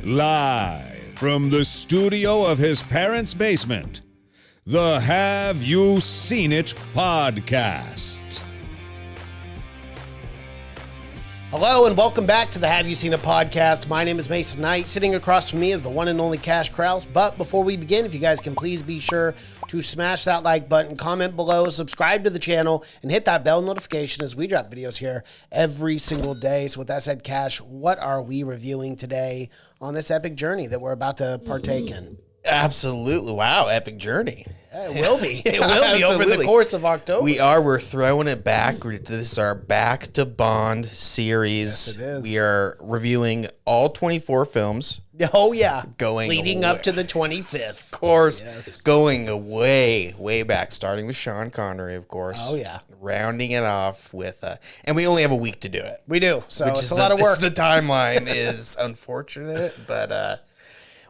Live from the studio of his parents' basement, the Have You Seen It podcast. Hello and welcome back to the Have You Seen It podcast. My name is Mason Knight. Sitting across from me is the one and only Cash Krause. But before we begin, if you guys can please be sure to smash that like button, comment below, subscribe to the channel, and hit that bell notification as we drop videos here every single day. So with that said, Cash, what are we reviewing today on this epic journey that we're about to partake in? Absolutely. Wow, epic journey. It will be. It will be over the course of October. We're throwing it back. This is our Back to Bond series. Yes, it is. We are reviewing all 24 films. Oh, yeah. Leading up to the 25th. Of course. Yes. Going way back, starting with Sean Connery, of course. Oh, yeah. Rounding it off with, and we only have a week to do it. We do. So it's a lot of work. The timeline is unfortunate, but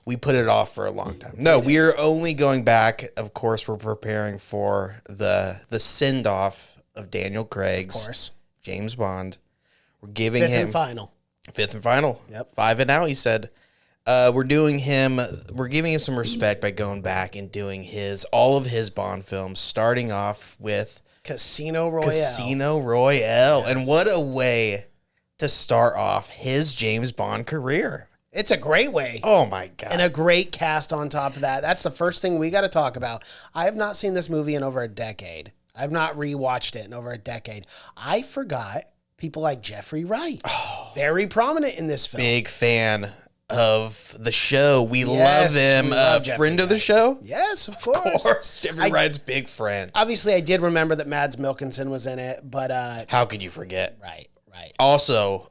we put it off for a long time. No, we are only going back. Of course, we're preparing for the send-off of Daniel Craig's James Bond. We're giving Fifth him and final. Fifth and final. Yep. 5 and out, he said. We're giving him some respect by going back and doing all of his Bond films, starting off with Casino Royale. Yes. And what a way to start off his James Bond career. It's a great way. Oh, my God. And a great cast on top of that. That's the first thing we got to talk about. I have not seen this movie in over a decade. I've not rewatched it in over a decade. I forgot people like Jeffrey Wright. Oh, very prominent in this film. Big fan of the show. We love him. Friend of the show? Yes, of course. Jeffrey Wright's big friend. Obviously, I did remember that Mads Mikkelsen was in it, but... how could you forget? Right. Also...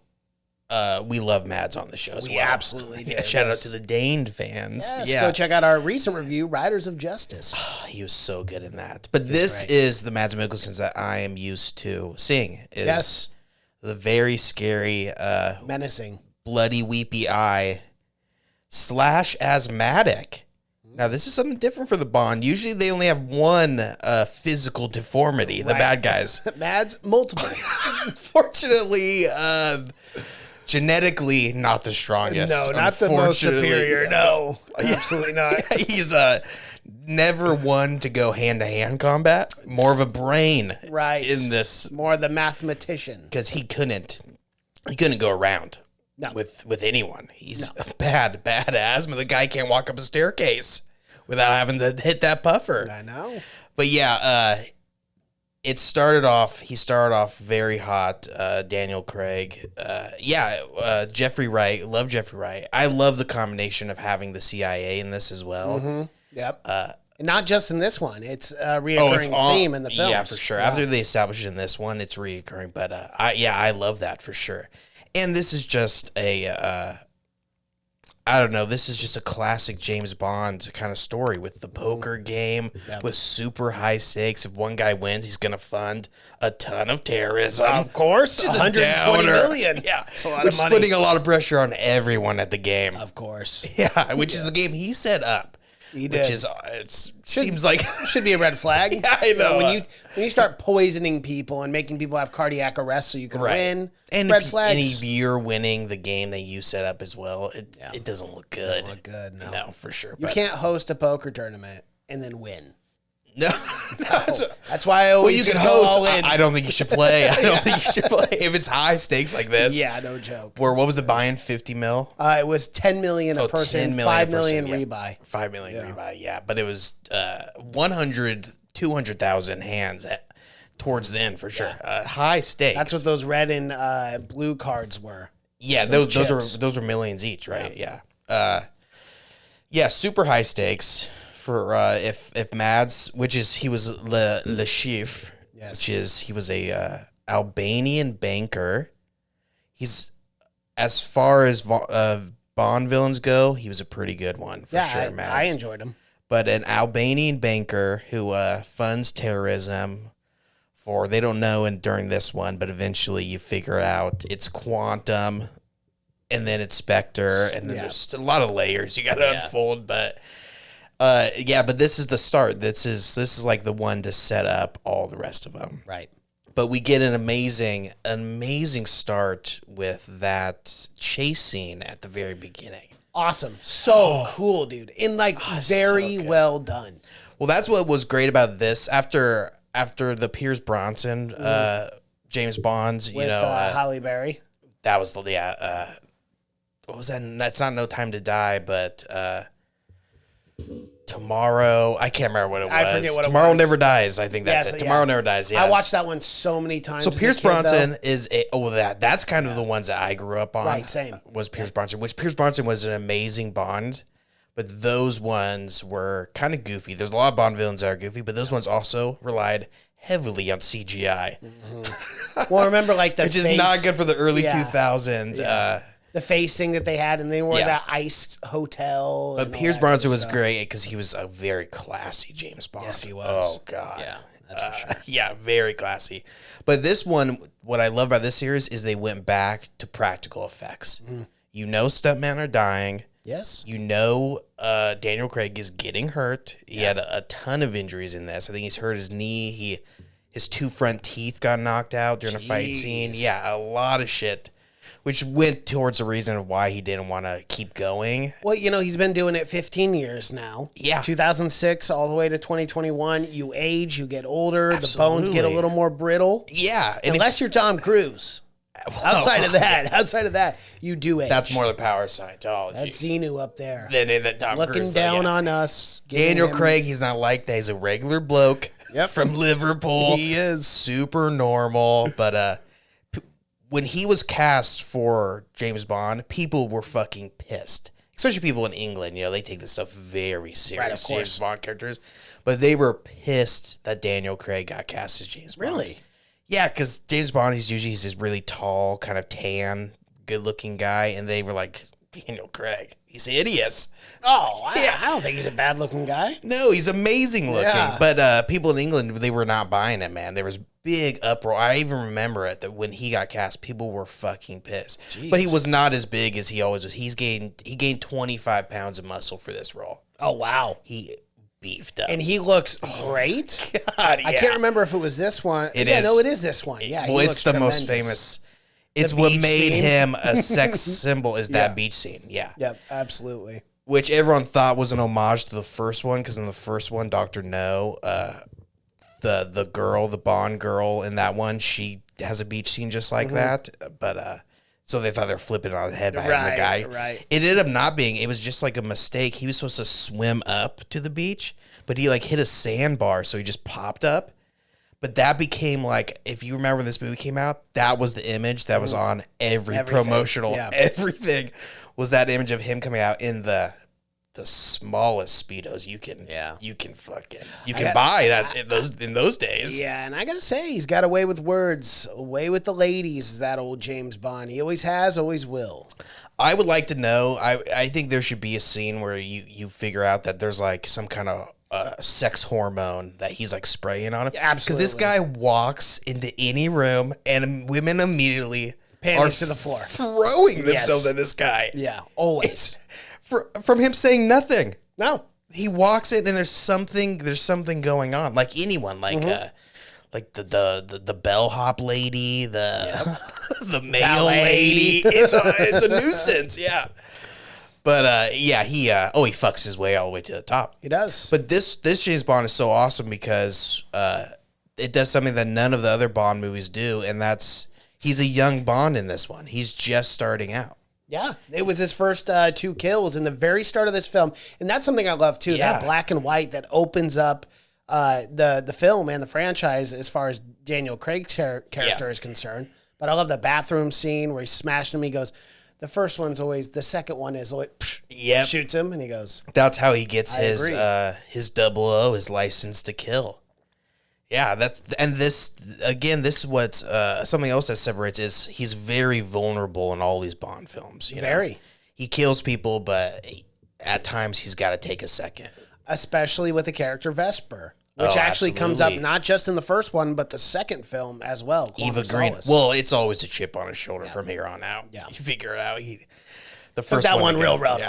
we love Mads on the show as well. We absolutely do. Shout out to the Dane fans. Yes, go check out our recent review, Riders of Justice. Oh, he was so good in that. But this is the Mads Mikkelsen that I am used to seeing. Yes. The very scary, menacing, bloody, weepy eye / asthmatic. Now, this is something different for the Bond. Usually they only have one physical deformity, the bad guys. Mads, multiple. Fortunately, genetically, not the strongest. No, not the most superior. No, absolutely not. He's never one to go hand-to-hand combat. More of a brain in this. More the mathematician. Because he couldn't go around. No. With anyone. He's bad asthma. The guy can't walk up a staircase without having to hit that puffer. I know. But yeah, he started off very hot. Daniel Craig. Jeffrey Wright. Love Jeffrey Wright. I love the combination of having the CIA in this as well. Mm-hmm. Yep. And not just in this one. It's a reoccurring theme in the film. Yeah, for sure. Yeah. After they establish it in this one, it's reoccurring. But I love that for sure. And this is just this is just a classic James Bond kind of story with the poker game, with super high stakes. If one guy wins, he's going to fund a ton of terrorism. Of course, $120 million. Yeah, it's a lot which of money. Is putting a lot of pressure on everyone at the game. Of course. Yeah, which is the game he set up. He did. Which is, seems like... should be a red flag. Yeah, I know. When you start poisoning people and making people have cardiac arrest so you can win, and red flags. And if you're winning the game that you set up as well, it doesn't look good. It doesn't look good, no. No, for sure. You can't host a poker tournament and then win. No. That's why I always you can host. All in. I don't think you should play. I don't think you should play if it's high stakes like this. Yeah, no joke. Or what was the buy-in? 50 mil? It was $10 million a person, 5 million rebuy. 5 million rebuy, yeah. But it was 200,000 hands towards the end for sure. High stakes. That's what those red and blue cards were. Yeah, those are millions each, right? Yeah. Super high stakes. For if Mads, he was Le Chiffre, he was a Albanian banker. He's, as far as Bond villains go, he was a pretty good one for sure. Mads. I enjoyed him. But an Albanian banker who funds terrorism they don't know during this one, but eventually you figure out it's Quantum, and then it's Spectre, and then there's a lot of layers you got to unfold, but. But this is the start. This is like the one to set up all the rest of them. Right. But we get an amazing start with that chase scene at the very beginning. Awesome. So cool, dude. And like very well done. Well, that's what was great about this. After the Pierce Brosnan, James Bond's, With Halle Berry. that was what was that? That's not No Time to Die, but Tomorrow. I can't remember what it was. I forget what it Tomorrow was. Never Dies. I think that's it. Tomorrow Never Dies. Yeah, I watched that one so many times. So as a Pierce kid, Brosnan though. is that's kind of the ones that I grew up on. Right, same. Was Pierce Brosnan, which Pierce Brosnan was an amazing Bond, but those ones were kind of goofy. There's a lot of Bond villains that are goofy, but those ones also relied heavily on CGI. Well, remember like the Which face, is not good for the early Yeah. 2000s. the face thing that they had, and they were Yeah. that iced hotel. But and all Pierce that Brosnan good was stuff. great because he was a very classy James Bond. Yes, he was. Oh, God. Yeah, that's for sure. Yeah, very classy. But this one, what I love about this series is they went back to practical effects. You know stuntmen are dying. Yes. You know Daniel Craig is getting hurt. He had a ton of injuries in this. I think he's hurt his knee. His two front teeth got knocked out during a fight scene. Yeah, a lot of shit, which went towards the reason of why he didn't want to keep going. Well, you know, he's been doing it 15 years now. Yeah. 2006 all the way to 2021. You age, you get older, the bones Absolutely. get a little more brittle. Yeah. And Unless you're Tom Cruise. Outside of that, you do age. that's more the power of Scientology. That's Xenu up there. than in the Tom Looking Cruise. down on us. giving Daniel him- Craig, he's not like that. He's a regular bloke from Liverpool. He is. Super normal. But when he was cast for James Bond, people were fucking pissed. Especially people in England. You know, they take this stuff very serious. Right, of course. James Bond characters. But they were pissed that Daniel Craig got cast as James Bond. Really? Yeah, because James Bond, he's this really tall, kind of tan, good-looking guy. And they were like, Daniel Craig, he's hideous. Oh, I don't think he's a bad looking guy. No, he's amazing looking. Yeah. But people in England, they were not buying it, man. There was big uproar. I even remember it that when he got cast, people were fucking pissed. Jeez. But he was not as big as he always was. He gained 25 pounds of muscle for this role. Oh, wow. He beefed up. And he looks great. God, I can't remember if it was this one. It yeah, is. no, it is this one. Yeah, he Well, looks it's the most tremendous. famous. It's The what beach made scene. him a sex symbol is that Yeah. beach scene. Yeah. Yep, absolutely. Which everyone thought was an homage to the first one, because in the first one, Dr. No, the girl, the Bond girl in that one, she has a beach scene just like that. But so they thought they were flipping it on the head by having the guy. Right. It ended up not being. It was just like a mistake. He was supposed to swim up to the beach, but he like hit a sandbar, so he just popped up. But that became like, if you remember when this movie came out, that was the image that was on everything. Promotional. Yeah. Everything was that image of him coming out in the smallest Speedos you can buy that in those days. Yeah, and I gotta say, he's got a way with words, a way with the ladies, that old James Bond. He always has, always will. I would like to know, I think there should be a scene where you figure out that there's like some kind of sex hormone that he's like spraying on him. Absolutely. Because this guy walks into any room and women immediately Panties are to the floor. throwing themselves Yes. at this guy. Yeah, always. From him saying nothing. No. He walks in and there's something going on. Like anyone, like the bellhop lady, the mail Valet. lady. It's a nuisance, yeah. But he fucks his way all the way to the top. He does. But this James Bond is so awesome because it does something that none of the other Bond movies do, and that's he's a young Bond in this one. He's just starting out. Yeah, it was his first 2 kills in the very start of this film, and that's something I love too. Yeah. That black and white that opens up the film and the franchise as far as Daniel Craig's character is concerned. But I love the bathroom scene where he's smashing him. He goes, the first one's always, the second one is always, shoots him, and he goes. That's how he gets I agree. his 00, his license to kill. Yeah, this is what's something else that separates is he's very vulnerable in all these Bond films. You know? Very. He kills people, but at times he's got to take a second. Especially with the character Vesper, which actually comes up absolutely. not just in the first one, but the second film as well. Quantum Eva of Green. Solace. Well, it's always a chip on his shoulder from here on out. Yeah. You figure it out. The first that one again. real rough.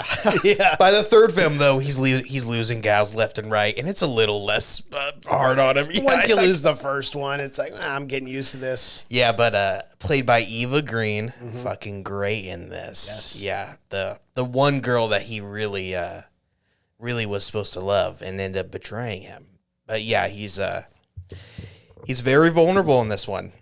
Yeah. Yeah. By the third film, though, he's losing gals left and right, and it's a little less hard on him. Once you lose the first one, it's like, I'm getting used to this. Yeah, but played by Eva Green, fucking great in this. Yes. Yeah, the one girl that he really was supposed to love and ended up betraying him. But yeah, he's very vulnerable in this one.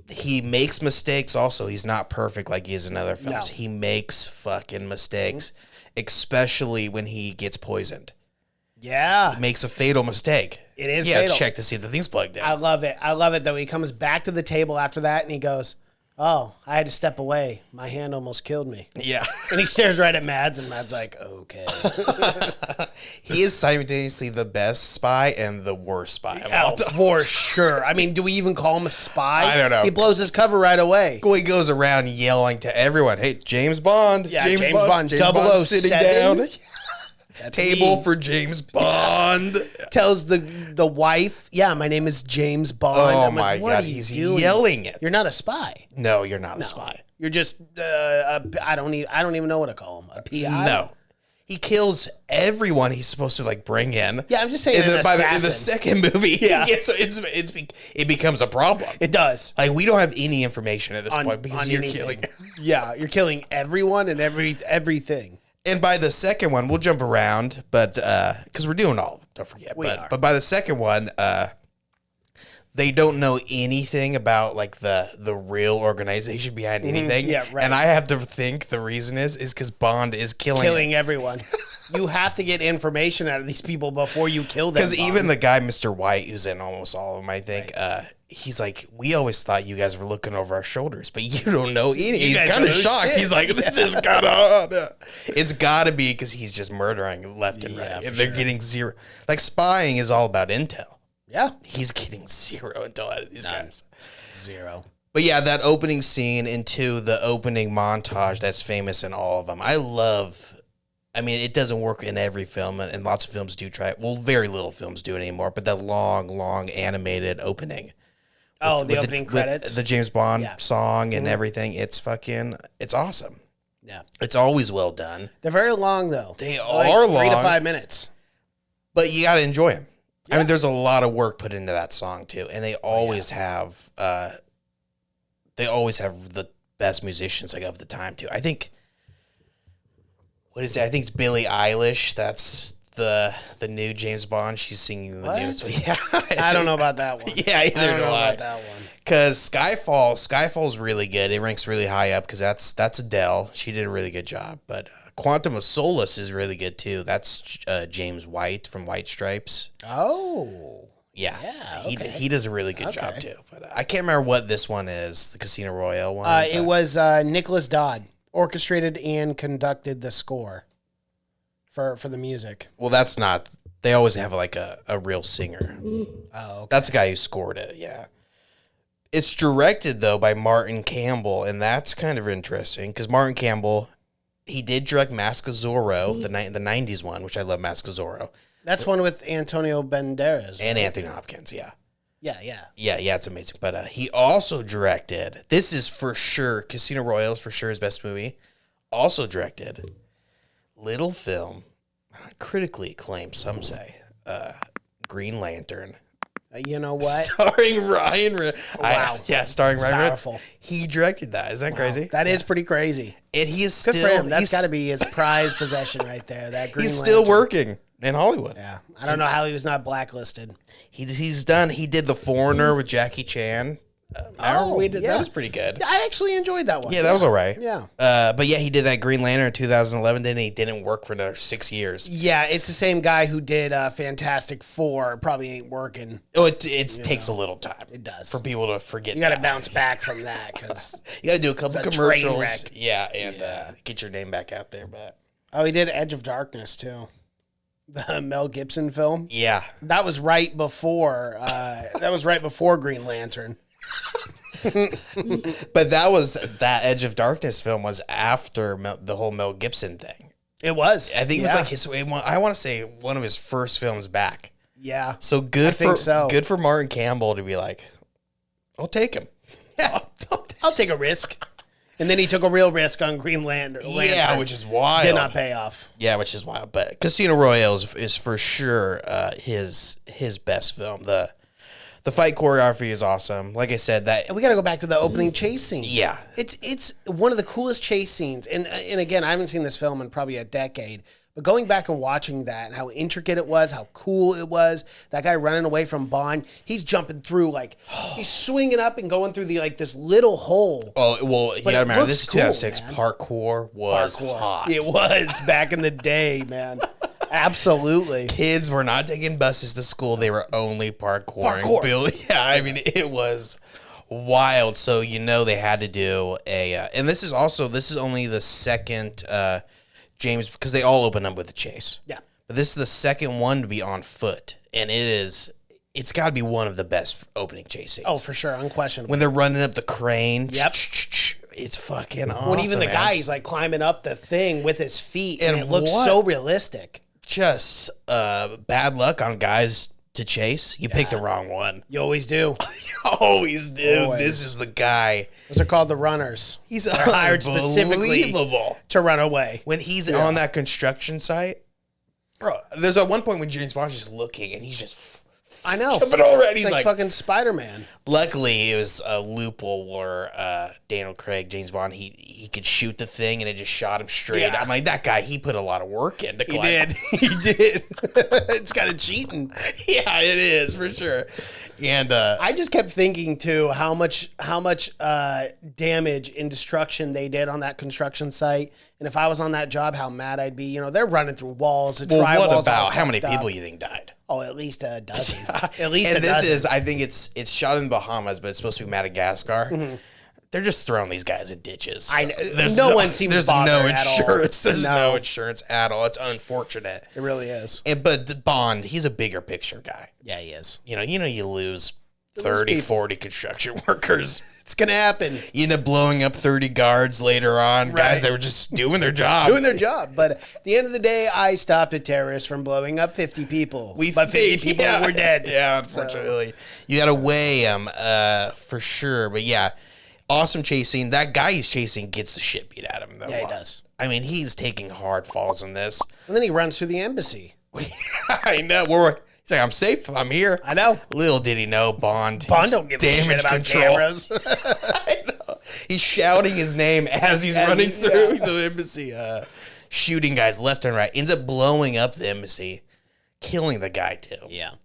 He makes mistakes also. He's not perfect like he is in other films. No. He makes fucking mistakes, especially when he gets poisoned. Yeah. He makes a fatal mistake. It is yeah, fatal. check to see if the thing's plugged in. I love it. I love it, though. He comes back to the table after that, and he goes, oh, I had to step away. My hand almost killed me. Yeah. And he stares right at Mads, and Mads like, okay. He is simultaneously the best spy and the worst spy of all Oh, time. for sure. I mean, do we even call him a spy? I don't know. He blows his cover right away. He goes around yelling to everyone, hey, James Bond. Yeah, James Bond, James Bond sitting 007. down. That's Table me. for James Bond. Tells the wife, yeah, my name is James Bond. Oh I'm like, my what God, are you he's doing? yelling it. You're not a spy. No, you're not a spy. You're just I don't even know what to call him. A PI? No. He kills everyone he's supposed to like bring in. Yeah, I'm just saying In the, an by the, in assassin. the second movie, Yeah. it becomes a problem. It does. Like we don't have any information at this point because on you're anything. killing. Yeah, you're killing everyone and everything. And by the second one, we'll jump around, but because we're doing all of them, don't forget. We are. But by the second one, they don't know anything about like the real organization behind anything. Yeah, right. And I have to think the reason is because Bond is killing Everyone. You have to get information out of these people before you kill them. because even the guy, Mr. White, who's in almost all of them, I think, he's like, we always thought you guys were looking over our shoulders, but you don't know any. He's guys kind of don't know shocked. shit. He's like, this is kind of. It's got to be because he's just murdering left and Yeah, right, for and they're sure. getting zero. Like spying is all about intel. Yeah. He's getting zero intel out of these guys. Zero. But yeah, that opening scene into the opening montage that's famous in all of them. I mean, it doesn't work in every film, and lots of films do try it. Well, very little films do it anymore, but that long animated opening. Oh, the with opening with credits. the James Bond Yeah. song and everything. It's awesome. Yeah. It's always well done. They're very long, though. They Like are 3 to long. 5 minutes. But you got to enjoy them. I Yeah. mean, there's a lot of work put into that song too, and they always have the best musicians like of the time too. I think what is it? I think it's Billie Eilish. That's the new James Bond. She's singing the new. So yeah, I don't know about that one. Yeah, I either don't do know I. about that one. Because Skyfall's really good. It ranks really high up because that's Adele. She did a really good job. But Quantum of Solace is really good too. That's James White from White Stripes. Oh. Yeah, okay. he does a really good job too. But I can't remember what this one is, the Casino Royale one. It was Nicholas Dodd orchestrated and conducted the score for the music. Well, that's not. They always have like a real singer. Oh, okay. That's the guy who scored it. Yeah. It's directed though by Martin Campbell, and that's kind of interesting because Martin Campbell, he did direct Mask of Zorro, the 90s one, which I love. Mask of Zorro. That's one with Antonio Banderas. And Anthony Hopkins, yeah. Yeah, yeah. Yeah, it's amazing. But he also directed, this is for sure, Casino Royale is for sure his best movie. Also directed, little film, critically acclaimed, some say, Green Lantern. You know what? Starring Ryan Reynolds. Wow. Starring That's Ryan Reynolds. powerful. He directed that. Isn't that crazy? That is pretty crazy. And he is Good still, for him. That's got to be his prized possession right there. That Green he's still Lantern. working in Hollywood. Yeah. I don't know how he was not blacklisted. He did The Foreigner with Jackie Chan. Remember we did, yeah. that was pretty good. I actually enjoyed that one. Yeah, that was all right. Yeah. But yeah, he did that Green Lantern in 2011, then he didn't work for another 6 years. Yeah, it's the same guy who did Fantastic Four. Probably ain't working. Oh, it takes a little time. It does. For people to forget. You got to that. bounce back from that because. You got to do a couple It's a train commercials. wreck. Yeah, and get your name back out there. But Oh, he did Edge of Darkness too, the Mel Gibson film. yeah, That was right before. Green Lantern. but that Edge of Darkness film was after the whole Mel Gibson thing. It was. I think it was like his. I want to say one of his first films back. Yeah. So good think so. good for Martin Campbell to be like, I'll take him. I'll take a risk. And then he took a real risk on Green Lantern. Yeah, which is wild. Did not pay off. Yeah, which is wild. But Casino Royale is for sure his best film. The fight choreography is awesome. Like I said, that And we got to go back to the opening chase scene. Yeah. It's one of the coolest chase scenes. And again, I haven't seen this film in probably a decade. But going back and watching that and how intricate it was, how cool it was, that guy running away from Bond, he's jumping through, like, he's swinging up and going through this little hole. Oh, well, you But gotta it remember, this is looks cool, 2006. man. Parkour was hot. It was back in the day, man. Absolutely. Kids were not taking buses to school. They were only parkouring. Parkour. Yeah, I mean, it was wild. So, they had to do and this is only the second James, because they all open up with a chase. Yeah. But this is the second one to be on foot. And it's got to be one of the best opening chase scenes. Oh, for sure. Unquestionably. When they're running up the crane. Yep. It's fucking awesome. When even the man. guy, he's like climbing up the thing with his feet, and And it looks what? so realistic. Just bad luck on guys to chase. You picked the wrong one. You always do. You always do. Always. This is the guy. Those are called the runners. He's They're hired specifically unbelievable. to run away. When he's on that construction site, bro, there's at one point when James Bond's just looking and he's just I know. jumping already. He's It's like, like fucking Spider-Man. luckily it was a loophole where Daniel Craig, James Bond, he could shoot the thing and it just shot him straight. Yeah. I'm like, that guy, he put a lot of work in to He climb. did. He did. It's kind of cheating. Yeah, it is for sure. And I just kept thinking too how much damage and destruction they did on that construction site, and if I was on that job, how mad I'd be. They're running through walls. The well, drywall's what all about how many fucked up. people you think died? Oh, at least a dozen. At least And a this dozen. is, I think it's shot in Bahamas, but it's supposed to be Madagascar. Mm-hmm. They're just throwing these guys in ditches. I know. No one seems There's bothered no at all. insurance. There's No. no insurance at all. It's unfortunate. It really is. But Bond, he's a bigger picture guy. Yeah, he is. You lose lose 30, people. 40 construction workers. It's gonna happen. You end up blowing up 30 guards later on. Guys that were just doing their job. Doing their job. But at the end of the day, I stopped a terrorist from blowing up 50 people. But 50 people were dead. Yeah, unfortunately. You got to weigh them for sure. But yeah, awesome chasing. That guy he's chasing gets the shit beat out of him, though. Yeah, he does. I mean, he's taking hard falls in this. And then he runs through the embassy. I know. He's like, I'm safe. I'm here. I know. Little did he know, Bond. Bond he's don't give a shit damage about control. cameras. I know. He's shouting his name as he's running through the embassy, shooting guys left and right. Ends up blowing up the embassy, killing the guy too. Yeah.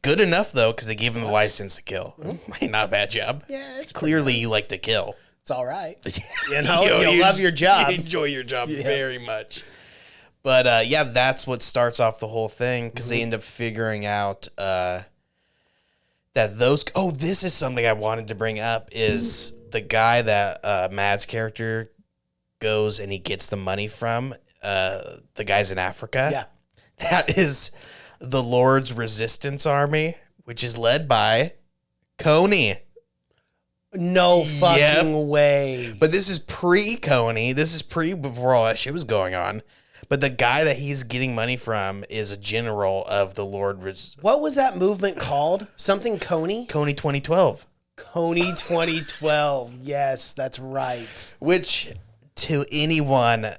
Good enough though, because they gave him the license to kill. Not a bad job. Yeah, it's Clearly, you like to kill. It's all right. You love your job. You enjoy your job very much. But yeah, that's what starts off the whole thing because they end up figuring out that those. Oh, this is something I wanted to bring up is the guy that Matt's character goes and he gets the money from. The guys in Africa. Yeah. That is the Lord's Resistance Army, which is led by Coney. No fucking way. But this is pre-Coney. This is before all that shit was going on. But the guy that he's getting money from is a general of the What was that movement called? Something Coney? Coney 2012. Coney 2012. Yes, that's right. Which to anyone,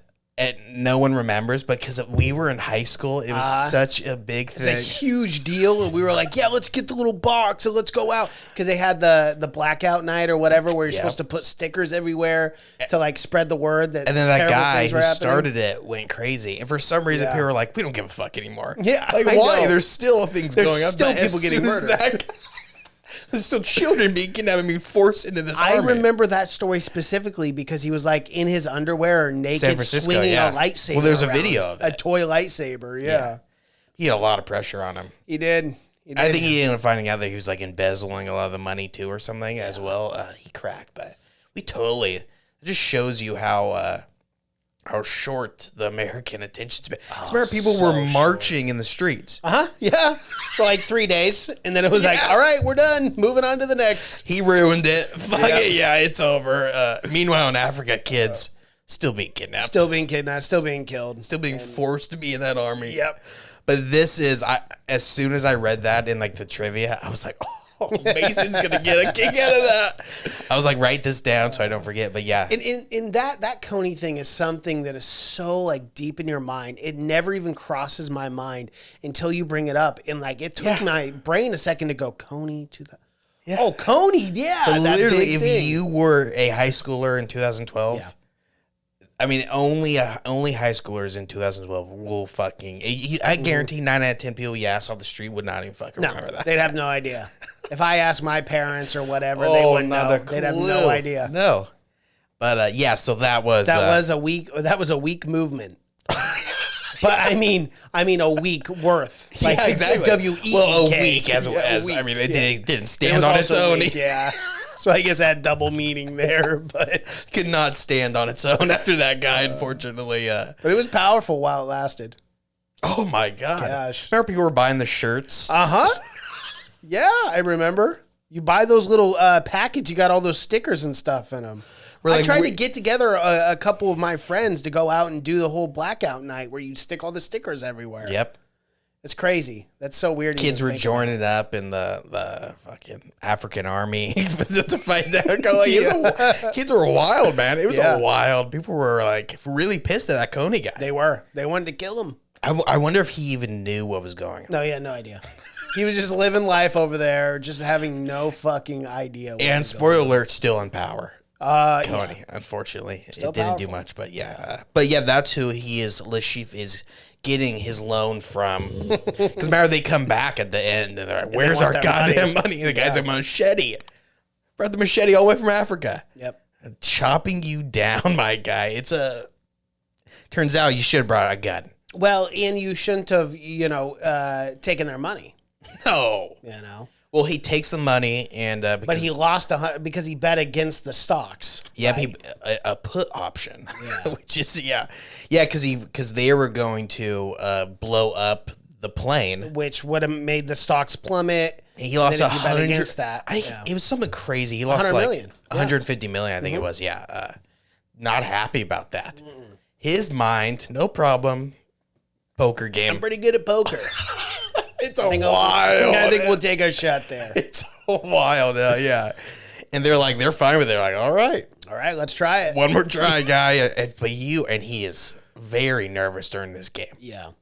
no one remembers, but because we were in high school, it was such a big thing. It's a huge deal, and we were like, yeah, let's get the little box and let's go out. Because they had the blackout night or whatever where you're supposed to put stickers everywhere to like spread the word that And then that terrible guy things who were happening. started it went crazy. And for some reason, Yeah. people were like, we don't give a fuck anymore. Yeah, Like, I why? know. There's still things There's going on. still but as people getting soon as murdered. there's still children being kidnapped and being forced into this I army. remember that story specifically because he was like in his underwear or San naked Francisco, swinging yeah. a lightsaber. Well, there's a around. video of A it. toy lightsaber, yeah. He had a lot of pressure on him. He did. I think he ended up finding out that he was like embezzling a lot of the money too or something as well. He cracked, but it just shows you how short the American attention span. I remember people so were marching in the streets. Yeah. For like 3 days. And then it was like, all right, we're done. Moving on to the next. He ruined it. Fuck it. Yeah, it's over. Meanwhile, in Africa, kids still being kidnapped. Still being kidnapped, still being killed. Still being forced to be in that army. Yep. But this is, as soon as I read that in like the trivia, I was like, Mason's going to get a kick out of that. I was like, write this down so I don't forget. But yeah. And in that Coney thing is something that is so like deep in your mind. It never even crosses my mind until you bring it up. And like it took my brain a second to go, Coney to the... Yeah. Oh, Coney, yeah. But literally, if you were a high schooler in 2012, I mean, only high schoolers in 2012 will fucking... I guarantee 9 out of 10 people you ask off the street would not even fucking remember that. They'd have no idea. If I asked my parents or whatever, they wouldn't know. They'd have no idea. No. But so that was... That was a weak movement. But I mean a week worth. Like, yeah, exactly. W-E-E-K. Well, a week as I mean, it didn't stand on its own. Yeah. So I guess that had double meaning there, but could not stand on its own after that guy, unfortunately. But it was powerful while it lasted. Oh my god! Gosh. Remember people were buying the shirts? Yeah, I remember. You buy those little packets. You got all those stickers and stuff in them. I tried to get together a couple of my friends to go out and do the whole blackout night where you stick all the stickers everywhere. Yep. It's crazy. That's so weird. Kids were joining up in the fucking African army just to fight that. Kids were wild, man. It was wild. People were like really pissed at that Coney guy. They were. They wanted to kill him. I wonder if he even knew what was going on. No, he had no idea. He was just living life over there, just having no fucking idea. And spoiler alert, still in power. Coney, unfortunately, still it didn't powerful. do much, but that's who he is. Lashif is getting his loan from. Because remember, they come back at the end and they're like, "Where's our goddamn money?" The guy's a machete. Brought the machete all the way from Africa. Yep, chopping you down, my guy. Turns out you should have brought a gun. Well, and you shouldn't have, taken their money. No, Well, he takes the money and but he lost because he bet against the stocks. Yeah, right? a put option, which is because they were going to blow up the plane, which would have made the stocks plummet. And he lost 100 against that. It was something crazy. He lost like million. 150 million, I think it was. Yeah, not happy about that. His mind, no problem. Poker game. I'm pretty good at poker. It's wild. I think we'll take our shot there. It's wild, yeah. And they're fine with it. They're like, all right, let's try it. One more try, guy. But he is very nervous during this game. Yeah,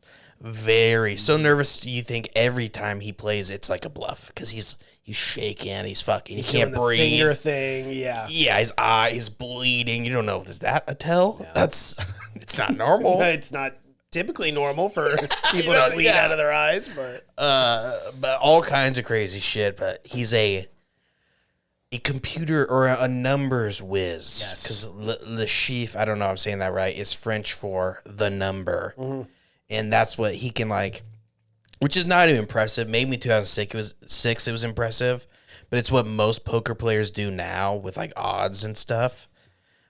so nervous. You think every time he plays, it's like a bluff because he's shaking, he's fucking, he can't breathe. Finger thing, yeah. His eye is bleeding. You don't know, is that a tell? Yeah. It's not normal. It's not typically normal for people to bleed out of their eyes, but all kinds of crazy shit. But he's a computer or a numbers whiz. Yes, because le chiffre, I don't know if I'm saying that right, is French for the number, and that's what he can which is not even impressive. Maybe in 2006 it was impressive, but it's what most poker players do now with odds and stuff.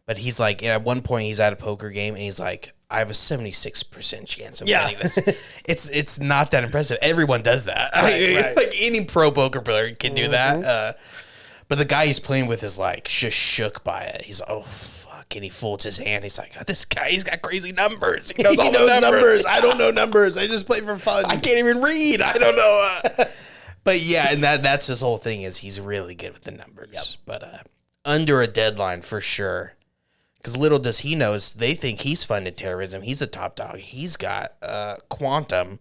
But he's at one point he's at a poker game and he's like, I have a 76% chance of winning this. It's not that impressive. Everyone does that. Right. Like any pro poker player can do that. But the guy he's playing with is just shook by it. He's like, oh fuck, and he folds his hand. He's like, oh, this guy, he's got crazy numbers. He knows all the numbers. I don't know numbers. I just play for fun. I can't even read. I don't know. But yeah, and that's his whole thing is he's really good with the numbers. Yep. But under a deadline for sure. Because little does he know, they think he's funded terrorism. He's a top dog. He's got Quantum,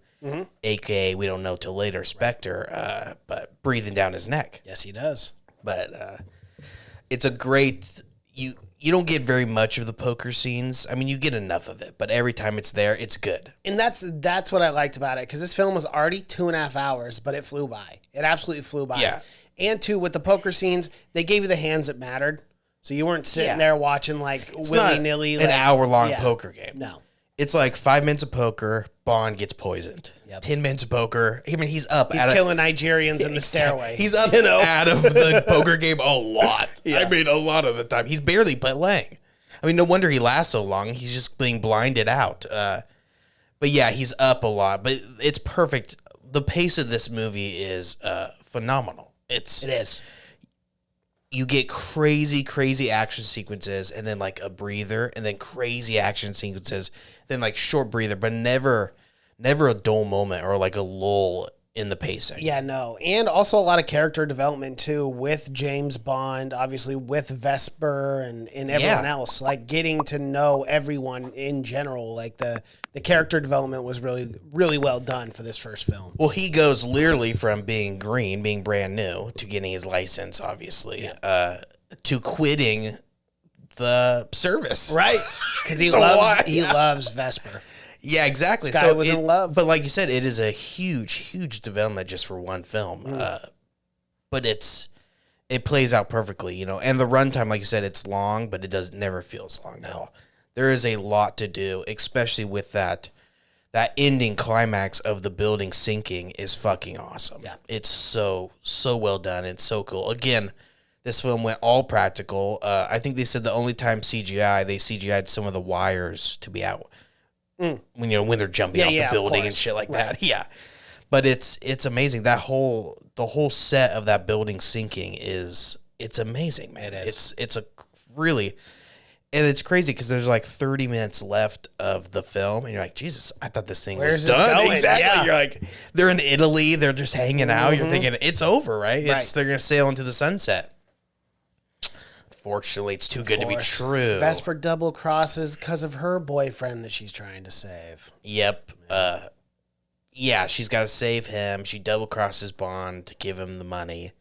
a.k.a. we don't know till later, Spectre, but breathing down his neck. Yes, he does. But it's a great... You don't get very much of the poker scenes. I mean, you get enough of it, but every time it's there, it's good. And that's what I liked about it, because this film was already 2.5 hours, but it flew by. It absolutely flew by. Yeah. And two, with the poker scenes, they gave you the hands that mattered. So you weren't sitting there watching willy-nilly. An hour-long poker game. No. It's 5 minutes of poker, Bond gets poisoned. Yep. 10 minutes of poker. I mean, he's killing Nigerians in the stairway. He's up out of the poker game a lot. Yeah. I mean, a lot of the time. He's barely playing. I mean, no wonder he lasts so long. He's just being blinded out. But yeah, he's up a lot. But it's perfect. The pace of this movie is phenomenal. It is. You get crazy action sequences and then a breather and then crazy action sequences, then short breather, but never a dull moment or a lull in the pacing. Yeah, no. And also a lot of character development, too, with James Bond, obviously with Vesper and everyone else. Like, getting to know everyone in general. Like, the character development was really, really well done for this first film. Well, he goes literally from being green, being brand new, to getting his license, obviously, to quitting the service. Right. Because he loves Vesper. Yeah, exactly. This guy was in love. But like you said, it is a huge, huge development just for one film. But it plays out perfectly, you know. And the runtime, like you said, it's long, but it never feels long at all. There is a lot to do, especially with that ending climax of the building sinking is fucking awesome. Yeah. It's so well done. It's so cool. Again, this film went all practical. I think they said the only time they CGI'd some of the wires to be out. When they're jumping off the building and shit like that. Yeah. But it's amazing. The whole set of that building sinking it's amazing, man. It is. It's a really, and it's crazy because there's like 30 minutes left of the film, and you're like, Jesus, I thought this thing was done. Going? Exactly. Yeah. You're like, they're in Italy, they're just hanging out. You're thinking it's over, right? They're gonna sail into the sunset. Fortunately, it's too good to be true. Vesper double crosses because of her boyfriend that she's trying to save. Yep. She's got to save him. She double crosses Bond to give him the money.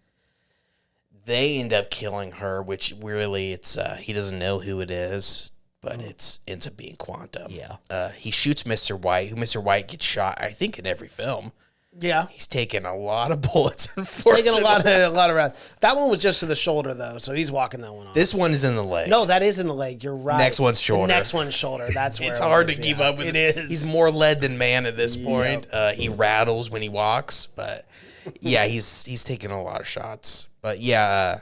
They end up killing her, which really he doesn't know who it is, but it ends up being Quantum. Yeah. He shoots Mr. White, who Mr. White gets shot, I think, in every film. Yeah. He's taken a lot of bullets, unfortunately. Taking a lot of rounds. That one was just to the shoulder, though, so he's walking that one off. This one is in the leg. No, that is in the leg. You're right. Next one's shoulder. The next one's shoulder. That's where it's hard to keep up with. It is. He's more lead than man at this point. He rattles when he walks, but yeah, he's taking a lot of shots. But yeah,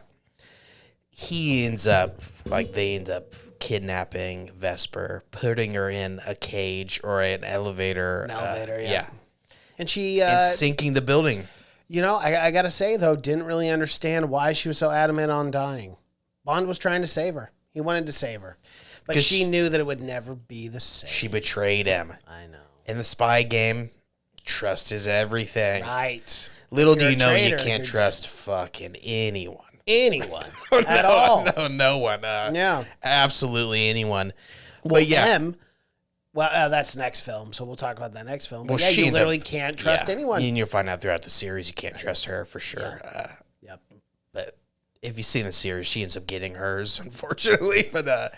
they end up kidnapping Vesper, putting her in a cage or an elevator. An elevator, yeah. And she and sinking the building. You know, I got to say, though, didn't really understand why she was so adamant on dying. Bond was trying to save her. He wanted to save her. But she knew that it would never be the same. She betrayed him. I know. In the spy game, trust is everything. Right. Little do you know you can't trust fucking anyone. Anyone. At all. No one. Yeah. Absolutely anyone. Well, but yeah. Well, that's next film, so we'll talk about that next film. But well, you literally can't trust anyone. And you'll find out throughout the series you can't trust her for sure. Yep. But if you've seen the series, she ends up getting hers, unfortunately. But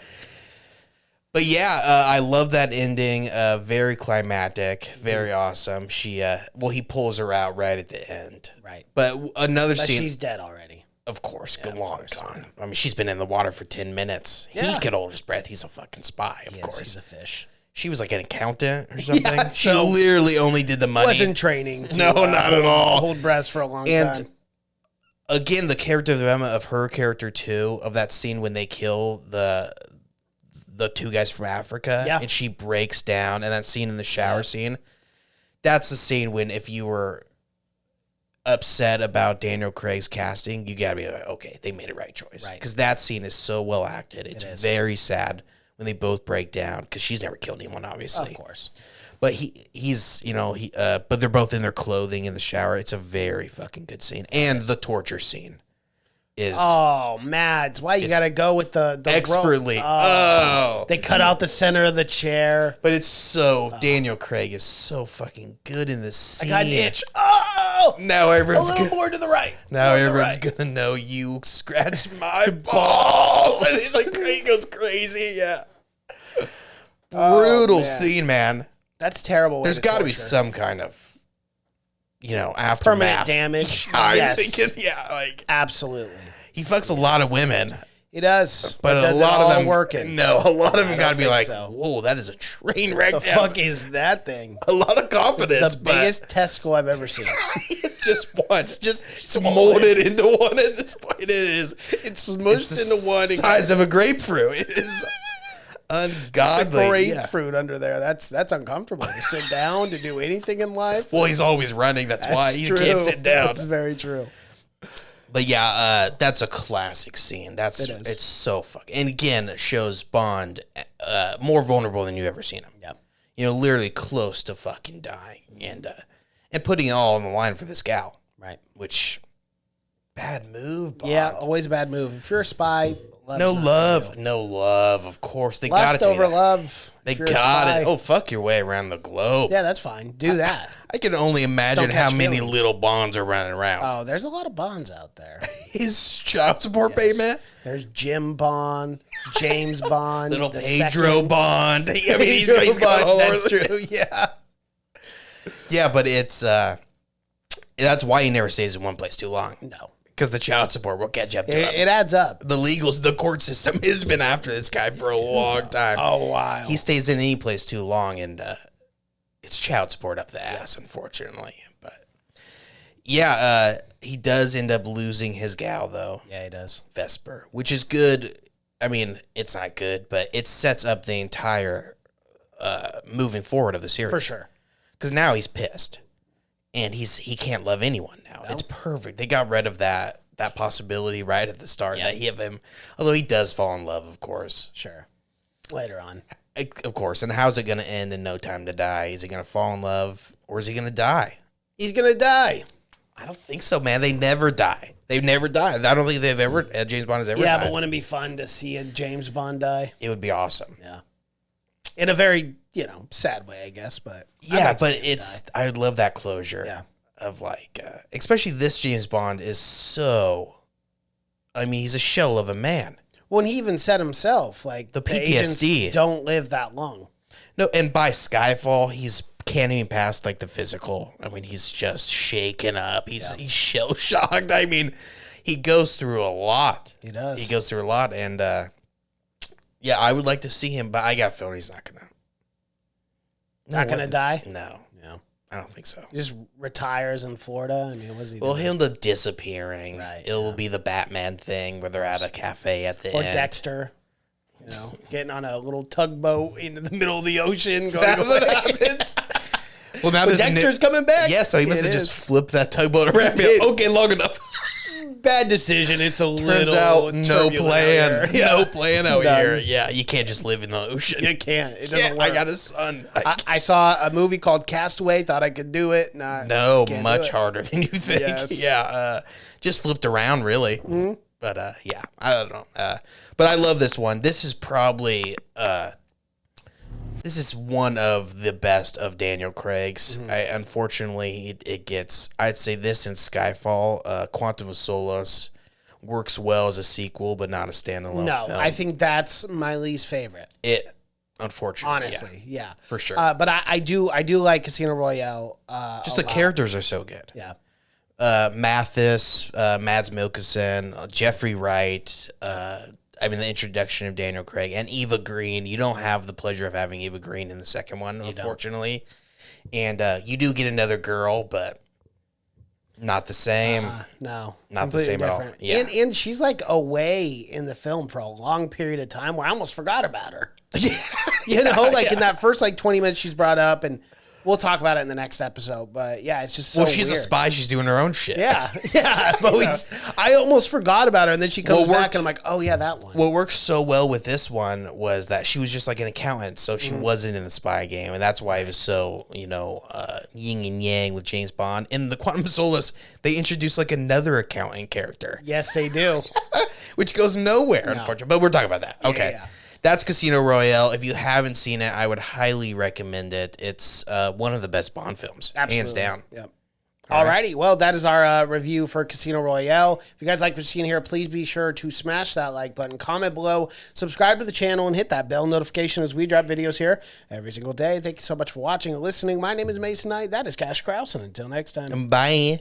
yeah, I love that ending. Very climactic, very awesome. He pulls her out right at the end. Right. But another scene. She's dead already. Of course, long gone. I mean, she's been in the water for 10 minutes. Yeah. He could hold his breath. He's a fucking spy, of course. He's a fish. She was like an accountant or something. Yeah, she literally only did the money. Wasn't training. No, not at all. Hold breaths for a long time. And again, the character development of her character too, of that scene when they kill the two guys from Africa, and she breaks down, and that scene in the shower scene, that's the scene when if you were upset about Daniel Craig's casting, you gotta be like, okay, they made a right choice, right? Because that scene is so well acted. It's very sad when they both break down, because she's never killed anyone, obviously. Of course. But but they're both in their clothing in the shower. It's a very fucking good scene. And the torture scene is... Oh, Mads, why you got to go with the expertly. They cut out the center of the chair. But it's so... Daniel Craig is so fucking good in this scene. I got an itch. Oh! Now everyone's... A little more to the right. Now everyone's going to know you scratched my balls. And he's like, he goes crazy, yeah. Brutal scene, man. That's terrible. There's got to be some kind of, aftermath. Permanent damage. I'm thinking, absolutely. He fucks a lot of women. He does, but does a lot of them working. No, a lot of them got to be like, whoa, that is a train wreck. The fuck is that thing? A lot of confidence. It's the biggest testicle I've ever seen. Just once, just molded into one at this point. It is. It's smushed into one. Size of a grapefruit. It is ungodly. The grapefruit under there. That's uncomfortable. To sit down, to do anything in life. Well, he's always running. That's why you can't sit down. That's very true. But yeah, that's a classic scene. It's so fucking. And again, it shows Bond more vulnerable than you've ever seen him. Yep. Literally close to fucking dying. And and putting it all on the line for this gal. Right. Which, bad move, Bond. Yeah, always a bad move. If you're a spy, No love, of course. They got lust to over love. They if you're a got spy. it. Oh, fuck your way around the globe. Yeah, that's fine. Do that. I can only imagine Don't how catch many feelings. little Bonds are running around. Oh, there's a lot of Bonds out there. His child support payment. There's Jim Bond, James Bond, Little the Pedro second. Bond. I mean, he's Pedro got Bond, all that's over the- true. Yeah. Yeah, but it's that's why he never stays in one place too long. No. Because the child support will catch up to him. It adds up. The legals, the court system has been after this guy for a long time. Oh, wow. He stays in any place too long, and it's child support up the ass, unfortunately. But yeah, he does end up losing his gal, though. Yeah, he does. Vesper, which is good. I mean, it's not good, but it sets up the entire moving forward of the series. For sure. Because now he's pissed, and he can't love anyone now. It's perfect. They got rid of that possibility right at the start that he have him. Although he does fall in love, of course. Sure. Later on. Of course. And how's it going to end in No Time to Die? Is he going to fall in love, or is he going to die? He's going to die. I don't think so, man. They never die. They've never died. I don't think they've ever, James Bond has ever died. Yeah, but wouldn't it be fun to see a James Bond die? It would be awesome. Yeah. In a very, sad way, I guess, but. Yeah, but I would love that closure. Yeah. Of like, especially this James Bond is so, I mean, he's a shell of a man. When he even said himself, like, The agents PTSD. don't live that long. No, and by Skyfall, he's can't even pass like the physical. I mean, he's just shaken up. He's shell shocked. I mean, he goes through a lot. He does. He goes through a lot, and yeah, I would like to see him, but I got a feeling he's not gonna. Not going to die? No, No. I don't think so. He just retires in Florida? I mean, what is he Well, doing? he'll end up disappearing. Right, It will be the Batman thing where they're at a cafe at the Or end. Dexter, getting on a little tugboat into the middle of the ocean. Is Going that what away. happens? Well, now But there's Dexter's coming back? Yeah, so he must It have just is. flipped that tugboat around. It is. Okay, long enough. Bad decision. It's a Turns little out no turbulent plan. out here. No plan out None. here. Yeah, you can't just live in the ocean. You can't. It doesn't Yeah, work. I got a son. I saw a movie called Castaway. Thought I could do it. No, Can't do much it. harder than you think. Yes. Yeah, just flipped around, really. Mm-hmm. But, yeah, I don't know. But I love this one. This is probably... this is one of the best of Daniel Craig's. Mm-hmm. Unfortunately, it gets... I'd say this and Skyfall, Quantum of Solace, works well as a sequel, but not a standalone No, film. I think that's my least favorite. Unfortunately, Honestly, yeah. for sure. But I do like Casino Royale. Just the characters are so good. Yeah. Mathis, Mads Mikkelsen, Jeffrey Wright. I mean, the introduction of Daniel Craig and Eva Green. You don't have the pleasure of having Eva Green in the second one, unfortunately. And you do get another girl, but not the same. No, Not the completely same at all. different. Yeah. And she's like away in the film for a long period of time where I almost forgot about her. In that first 20 minutes she's brought up, and we'll talk about it in the next episode. But yeah, it's just so Well, she's a weird. spy. She's doing her own shit. Yeah, but I almost forgot about her, and then she comes What back, worked- and I'm like, oh yeah, that one. What worked so well with this one was that she was just like an accountant, so she wasn't in the spy game, and that's why it was so, yin and yang with James Bond. In the Quantum of Solace, they introduced like another accountant character, Yes, they do. which goes nowhere, unfortunately. But we're talking about that. Okay. yeah. That's Casino Royale. If you haven't seen it, I would highly recommend it. It's one of the best Bond films, hands Absolutely. down. Yep. Alrighty, well, that is our review for Casino Royale. If you guys like what you're seeing here, please be sure to smash that like button, comment below, subscribe to the channel, and hit that bell notification as we drop videos here every single day. Thank you so much for watching and listening. My name is Mason Knight. That is Cash Kraus, and until next time. Bye.